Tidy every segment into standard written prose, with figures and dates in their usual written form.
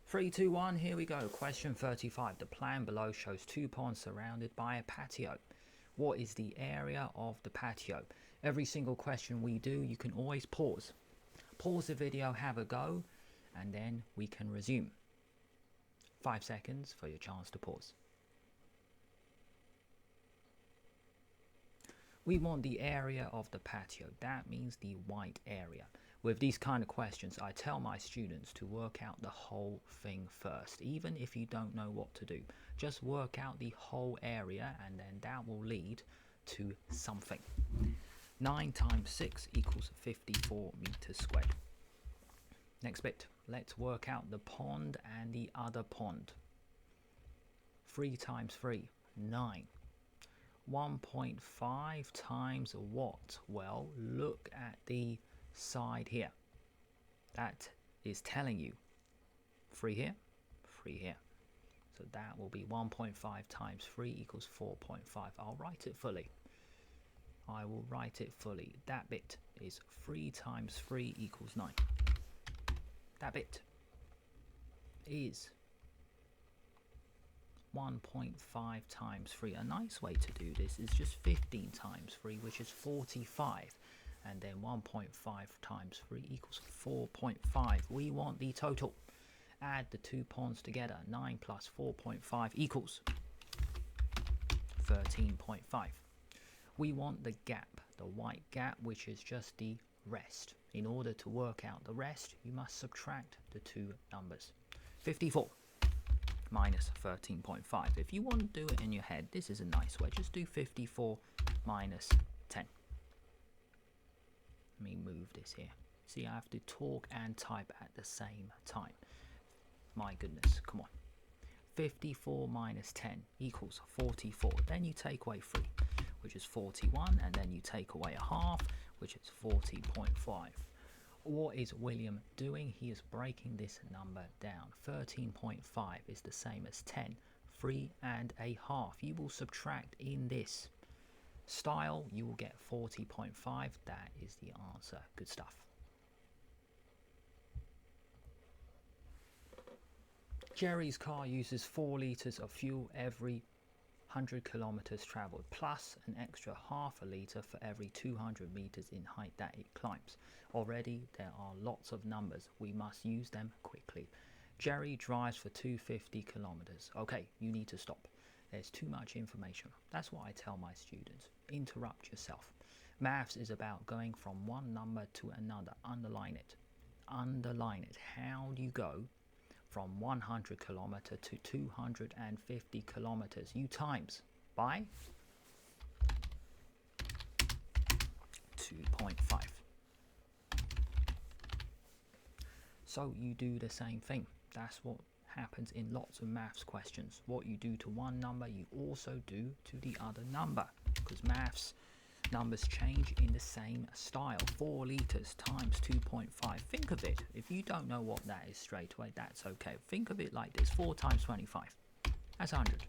3, 2, 1, here we go. Question 35. The plan below shows 2 ponds surrounded by a patio. What is the area of the patio? Every single question we do, you can always pause. Pause the video, have a go, and then we can resume. 5 seconds for your chance to pause. We want the area of the patio. That means the white area. With these kind of questions, I tell my students to work out the whole thing first. Even if you don't know what to do, just work out the whole area and then that will lead to something. 9 times 6 equals 54 meters squared. Next bit, let's work out the pond and the other pond. 3 times 3, 9. 1.5 times what? Well, look at the side here. That is telling you 3 here, 3 here. So that will be 1.5 times 3 equals 4.5. I'll write it fully. I will write it fully. That bit is 3 times 3 equals 9. That bit is 1.5 times 3. A nice way to do this is just 15 times 3, which is 45. And then 1.5 times 3 equals 4.5. We want the total. Add the 2 ponds together. 9 plus 4.5 equals 13.5. We want the gap, the white gap, which is just the rest. In order to work out the rest, you must subtract the 2 numbers. 54 minus 13.5. If you want to do it in your head, this is a nice way. Just do 54 minus 10. Let me move this here. See, I have to talk and type at the same time. My goodness, come on. 54 minus 10 equals 44. Then you take away 3, which is 41, and then you take away a half, which is 40.5. What is William doing? He is breaking this number down. 13.5 is the same as 10. 3 and a half. You will subtract in this style, you will get 40.5. That is the answer. Good stuff. Jerry's car uses 4 litres of fuel every 100 kilometers traveled, plus an extra half a litre for every 200 meters in height that it climbs. Already there are lots of numbers. We must use them quickly. Jerry drives for 250 kilometers. Okay, you need to stop. There's too much information. That's what I tell my students. Interrupt yourself. Maths is about going from one number to another. Underline it. Underline it. How do you go from 100 kilometers to 250 kilometers? You times by 2.5. So you do the same thing. That's what happens in lots of maths questions. What you do to one number, you also do to the other number, because maths numbers change in the same style. 4 litres times 2.5. Think of it. If you don't know what that is straight away, that's okay. Think of it like this. 4 times 25. That's 100.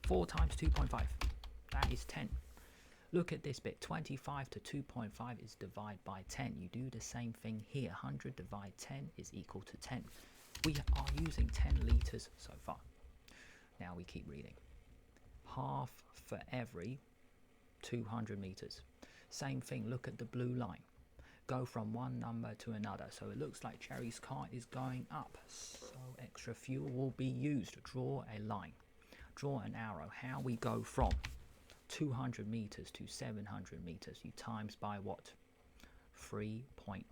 4 times 2.5. That is 10. Look at this bit. 25 to 2.5 is divide by 10. You do the same thing here. 100 divide 10 is equal to 10. We are using 10 litres so far. Now we keep reading. Half for every 200 meters. Same thing, look at the blue line. Go from one number to another. So it looks like Jerry's car is going up. So extra fuel will be used. Draw a line. Draw an arrow. How we go from 200 meters to 700 meters. You times by what? 3.5.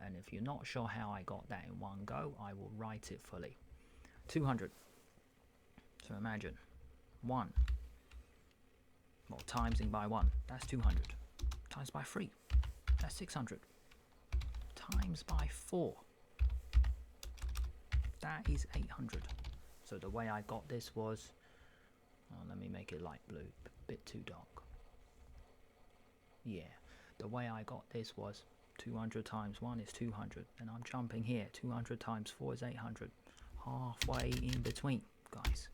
And if you're not sure how I got that in one go, I will write it fully. 200. So imagine 1. Well, timesing by 1, that's 200. Times by 3, that's 600. Times by 4, that is 800. So the way I got this was, let me make it light blue, a bit too dark. Yeah, the way I got this was 200 times 1 is 200. And I'm jumping here, 200 times 4 is 800. Halfway in between, guys.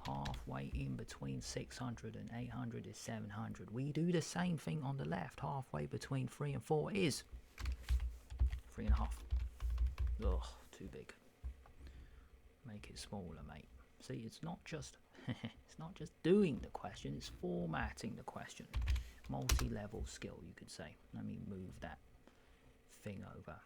Halfway in between 600 and 800 is 700. We do the same thing on the left. Halfway between 3 and 4 is 3.5. Ugh, too big. Make it smaller, mate. See, it's not just it's not just doing the question, it's formatting the question. Multi-level skill, you could say. Let me move that thing over.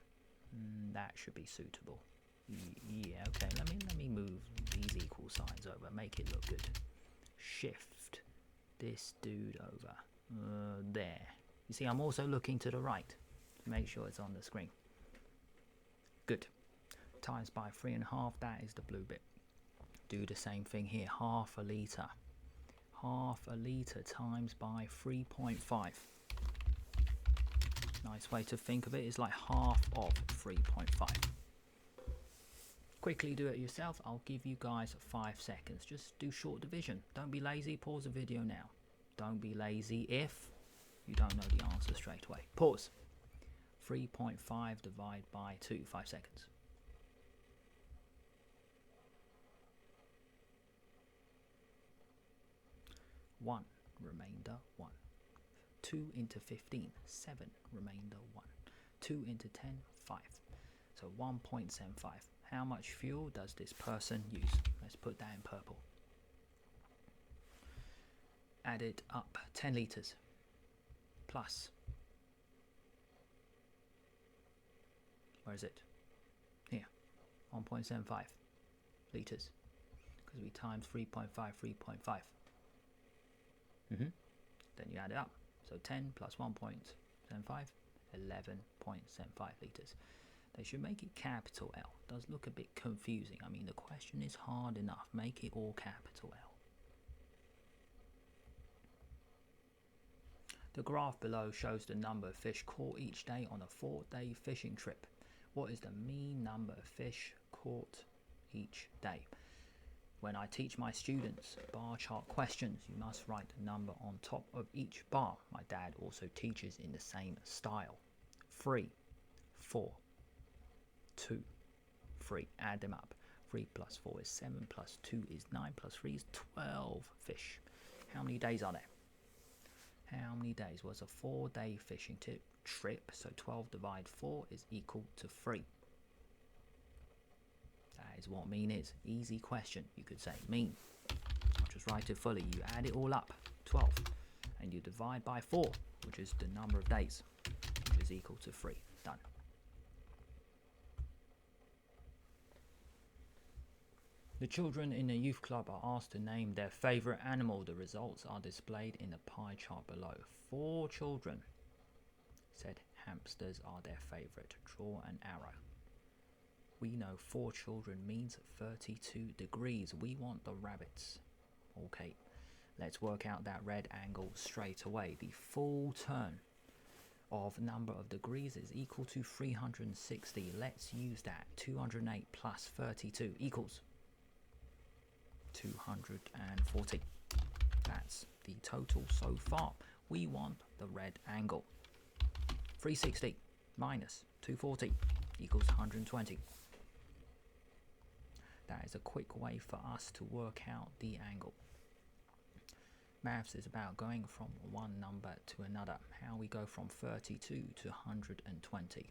That should be suitable. Yeah, okay, let me move these equal signs over, make it look good. Shift this dude over. There. You see, I'm also looking to the right to make sure it's on the screen. Good. Times by 3.5, that is the blue bit. Do the same thing here, half a litre. Half a litre times by 3.5. Nice way to think of it is like half of 3.5. Quickly do it yourself. I'll give you guys 5 seconds. Just do short division. Don't be lazy. Pause the video now. Don't be lazy if you don't know the answer straight away. Pause. 3.5 divided by 2. 5 seconds. One, remainder 1. 2 into 15, 7, remainder 1. 2 into 10, 5. So 1.75. How much fuel does this person use? Let's put that in purple. Add it up. 10 litres plus. Where is it? Here. 1.75 litres. Because we times 3.5, 3.5. Then you add it up. So 10 plus 1.75, 11.75 litres. They should make it capital L. Does look a bit confusing. I mean, the question is hard enough. Make it all capital L. The graph below shows the number of fish caught each day on a 4-day fishing trip. What is the mean number of fish caught each day? When I teach my students bar chart questions, you must write the number on top of each bar. My dad also teaches in the same style. 3, 4, 2, 3. Add them up. 3 plus 4 is 7, plus 2 is 9, plus 3 is 12 fish. How many days are there? How many days was a 4-day fishing trip? So 12 divided 4 is equal to 3. That is what mean is. Easy question, you could say. Mean. I'll just write it fully. You add it all up, 12. And you divide by 4, which is the number of days, which is equal to 3. Done. The children in the youth club are asked to name their favourite animal. The results are displayed in the pie chart below. 4 children said hamsters are their favourite. Draw an arrow. We know 4 children means 32 degrees. We want the rabbits. Okay, let's work out that red angle straight away. The full turn of number of degrees is equal to 360. Let's use that. 208 plus 32 equals 240. That's the total so far. We want the red angle. 360 minus 240 equals 120. That is a quick way for us to work out the angle. Maths is about going from one number to another. How we go from 32 to 120.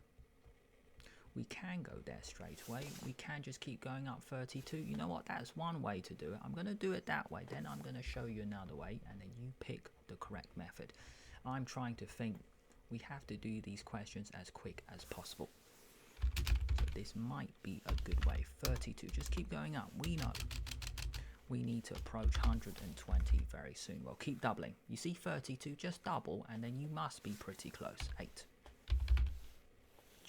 We can go there straight away. We can just keep going up 32. You know what? That's one way to do it. I'm going to do it that way. Then I'm going to show you another way. And then you pick the correct method. I'm trying to think. We have to do these questions as quick as possible. So this might be a good way. 32. Just keep going up. We know we need to approach 120 very soon. Well, keep doubling. You see 32? Just double. And then you must be pretty close. 8.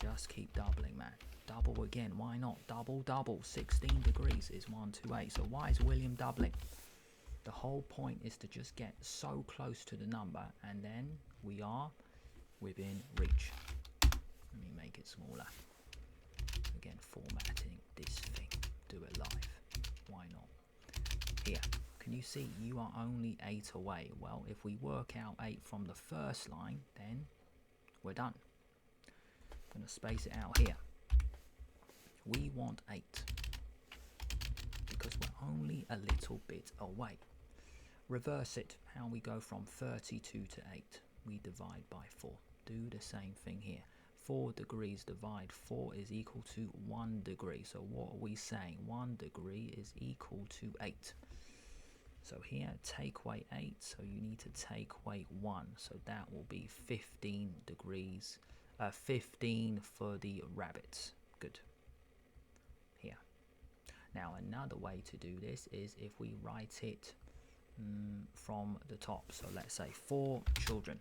Just keep doubling, man. Double again. Why not? Double, double. 16 degrees is 128. So why is William doubling? The whole point is to just get so close to the number, and then we are within reach. Let me make it smaller. Again, formatting this thing. Do it live. Why not? Here. Can you see you are only 8 away? Well, if we work out 8 from the first line, then we're done. I'm going to space it out here. We want 8 because we're only a little bit away. Reverse it. How we go from 32 to 8. We divide by 4. Do the same thing here. 4 degrees divide 4 is equal to 1 degree. So what are we saying? 1 degree is equal to 8. So here, take away 8, so you need to take away 1. So that will be 15 degrees, 15 for the rabbits. Good. Here. Now, another way to do this is if we write it from the top. So let's say 4 children,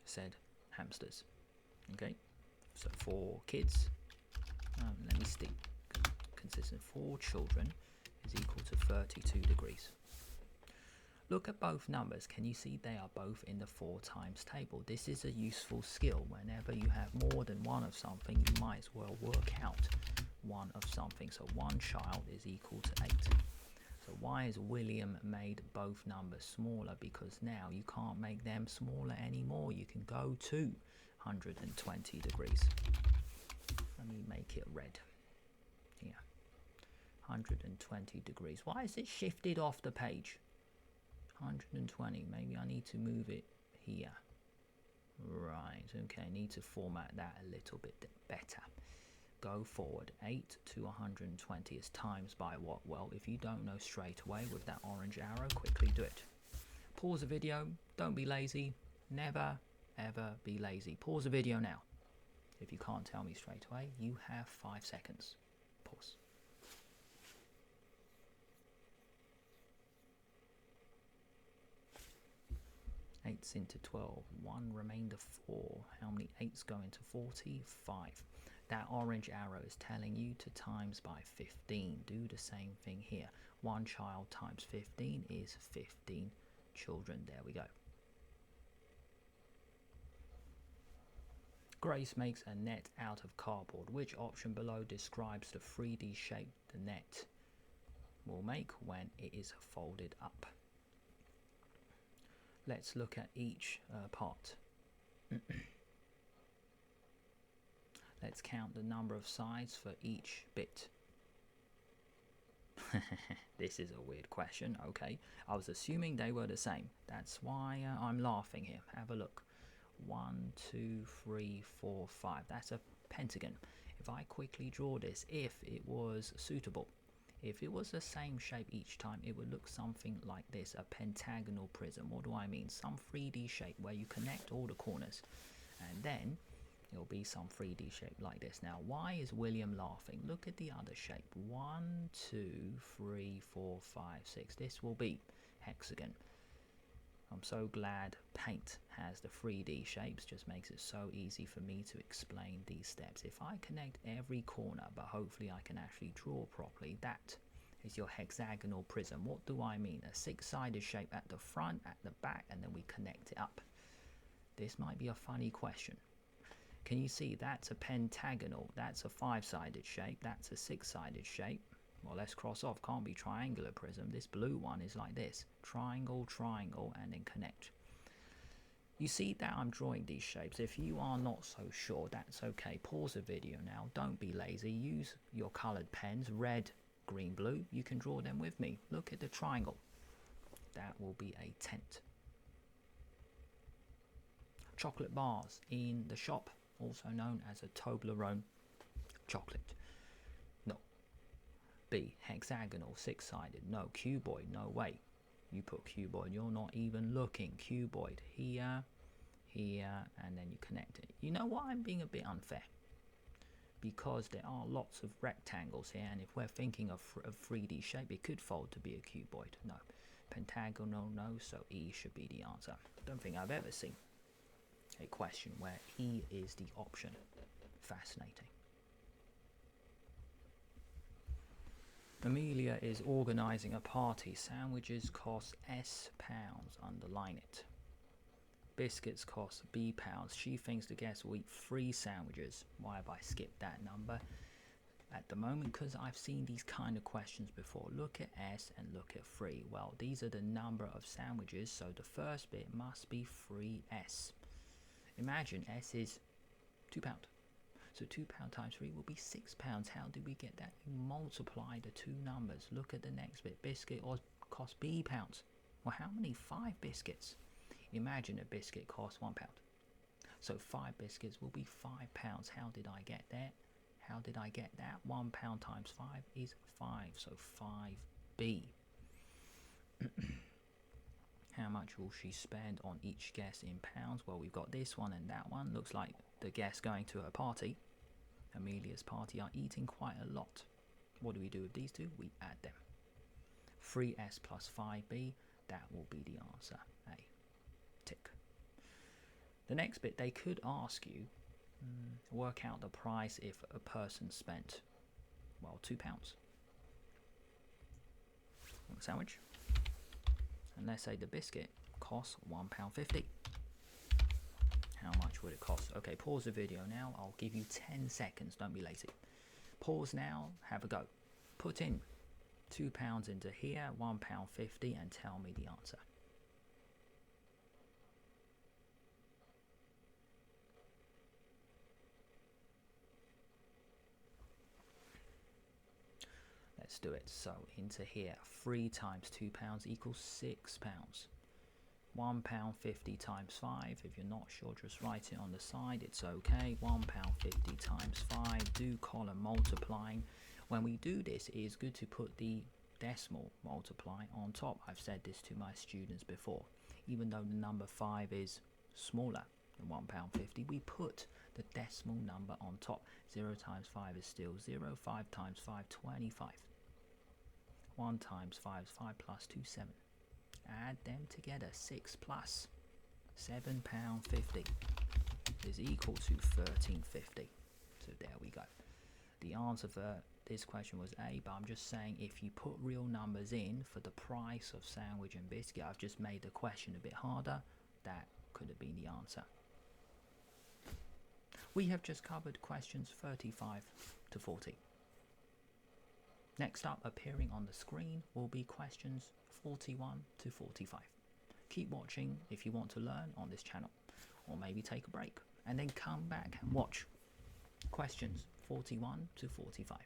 said hamsters. Okay, so 4 kids, let me stick consistent, 4 children is equal to 32 degrees. Look at both numbers. Can you see they are both in the 4 times table? This is a useful skill. Whenever you have more than one of something, you might as well work out one of something. So 1 child is equal to 8. So why has William made both numbers smaller? Because now you can't make them smaller anymore. You can go to 120 degrees. Let me make it red. Here. 120 degrees. Why is it shifted off the page? 120. Maybe I need to move it here. Right. Okay. I need to format that a little bit better. Go forward. 8 to 120 is times by what? Well, if you don't know straight away with that orange arrow, quickly do it. Pause the video. Don't be lazy. Never, ever be lazy. Pause the video now. If you can't tell me straight away, you have 5 seconds. Pause. Eights into 12. 1 remainder 4. How many 8s go into 40? 5. That orange arrow is telling you to times by 15. Do the same thing here. 1 child times 15 is 15 children. There we go. Grace makes a net out of cardboard. Which option below describes the 3D shape the net will make when it is folded up? Let's look at each part. Let's count the number of sides for each bit. This is a weird question. Okay, I was assuming they were the same. That's why I'm laughing here. Have a look. 1, 2, 3, 4, 5. That's a pentagon. If I quickly draw this, if it was suitable, if it was the same shape each time, it would look something like this, a pentagonal prism. What do I mean? Some 3D shape where you connect all the corners, and then it'll be some 3D shape like this. Now, why is William laughing? Look at the other shape. 1, 2, 3, 4, 5, 6. This will be hexagon. I'm so glad paint has the 3D shapes, just makes it so easy for me to explain these steps. If I connect every corner, but hopefully I can actually draw properly, that is your hexagonal prism. What do I mean? A 6-sided shape at the front, at the back, and then we connect it up. This might be a funny question. Can you see that's a pentagonal, that's a 5-sided shape, that's a 6-sided shape? Well, let's cross off. Can't be triangular prism. This blue one is like this. Triangle, triangle, and then connect. You see that I'm drawing these shapes. If you are not so sure, that's okay. Pause the video now. Don't be lazy. Use your colored pens, red, green, blue. You can draw them with me. Look at the triangle. That will be a tent. Chocolate bars in the shop, also known as a Toblerone chocolate. No. B, hexagonal, 6-sided. No, cuboid, no way. You put cuboid, you're not even looking. Cuboid here, here, and then you connect it. You know what? I'm being a bit unfair, because there are lots of rectangles here, and if we're thinking of a 3D shape, it could fold to be a cuboid. No. Pentagonal, no, so E should be the answer. I don't think I've ever seen a question where E is the option. Fascinating. Amelia is organising a party. Sandwiches cost S pounds. Underline it. Biscuits cost B pounds. She thinks the guests will eat 3 sandwiches. Why have I skipped that number at the moment? Because I've seen these kind of questions before. Look at S and look at 3. Well, these are the number of sandwiches, so the first bit must be 3S. Imagine S is £2. So £2 times 3 will be £6. How do we get that? You multiply the two numbers. Look at the next bit. Biscuit cost B pounds. Well, how many? 5 biscuits. Imagine a biscuit costs £1. So 5 biscuits will be £5. How did I get there? How did I get that? £1 times 5 is 5, so 5b. How much will she spend on each guest in pounds? Well, we've got this one and that one. Looks like the guests going to her party, Amelia's party, are eating quite a lot. What do we do with these two? We add them. 3s plus 5b, that will be the answer. A. Tick. The next bit, they could ask you, work out the price if a person spent, well, £2. Sandwich. And let's say the biscuit costs £1.50. How much would it cost? Okay, pause the video now. I'll give you 10 seconds. Don't be lazy. Pause now. Have a go. Put in £2 into here, £1.50, and tell me the answer. Let's do it. So into here, 3 times £2 equals £6. £1.50 times 5. If you're not sure, just write it on the side. It's okay. £1.50 times 5. Do column multiplying. When we do this, it is good to put the decimal multiply on top. I've said this to my students before. Even though the number 5 is smaller than £1.50, we put the decimal number on top. 0 times 5 is still 0. 5 times 5, 25. 1 times 5 is 5 plus 2, 7. Add them together. 6 plus £7.50 is equal to £13.50. So there we go. The answer for this question was A, but I'm just saying if you put real numbers in for the price of sandwich and biscuit, I've just made the question a bit harder. That could have been the answer. We have just covered questions 35 to 40. Next up, appearing on the screen, will be questions 41 to 45. Keep watching if you want to learn on this channel, or maybe take a break and then come back and watch questions 41 to 45.